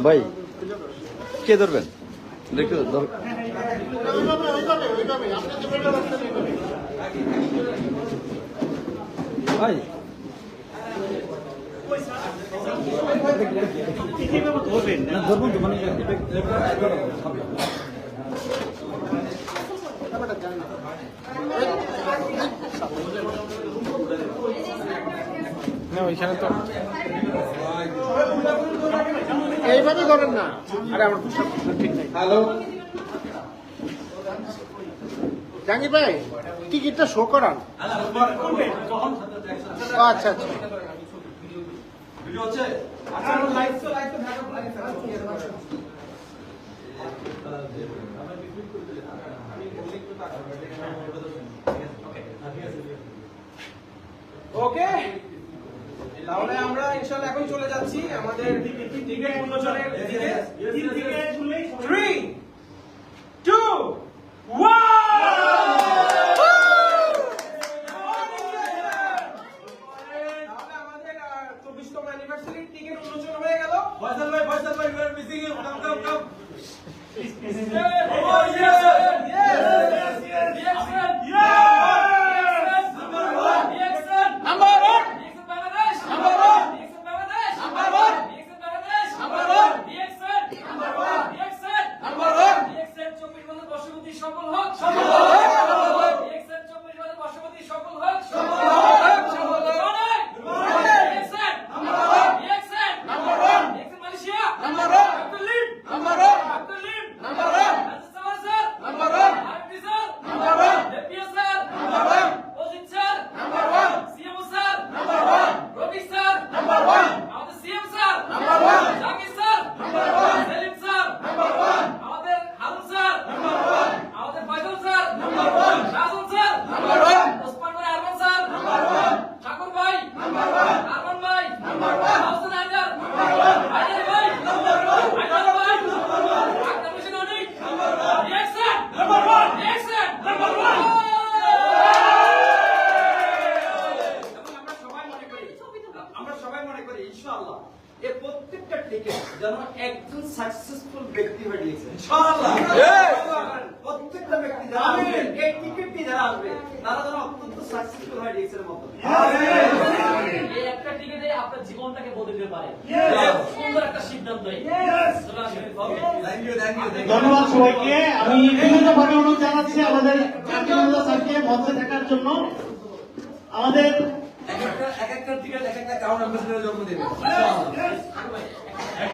ভাই কে ধরবেন দেখতে ভাই ধরবেন তো মানে ওইখানে তো এইভাবে করেন না। আরে আমার ঠিক নাই। হ্যালো জাহাঙ্গীর ভাই, টিকিটটা শো করান। আচ্ছা আচ্ছা ওকে, তাহলে আমরা ইনশাআল্লাহ এখন চলে যাচ্ছি আমাদের টিকিট উন্মোচনের দিকে। 3 2 1 তাহলে আমাদের 24তম অ্যানিভার্সারি টিকিট উন্মোচন হয়ে গেল। ফয়সাল ভাই we are missing you. Come. Oh yes ইনশাআল্লাহ এই প্রত্যেকটা টিকিট যেন একজন সাকসেসফুল ব্যক্তি হয়ে দিয়েছে ইনশাআল্লাহ। প্রত্যেকটা ব্যক্তি যারা আসবে এই টিকিটটি যারা আসবে তারা যেন অত্যন্ত সাকসেসফুল হয়ে দিয়েছে মতো। এই একটা টিকিটে আপনার জীবনটাকে বদলে দিতে পারে। সুন্দর একটা সিদ্ধান্ত। ধন্যবাদ সবাইকে। আমি বিভিন্নভাবে অনুরোধ জানাচ্ছি আমাদের স্যারকে মঞ্চে থাকার জন্য। আমাদের এক একটা টিকিট এক একটা কারণ আমরা জন্ম দেবে।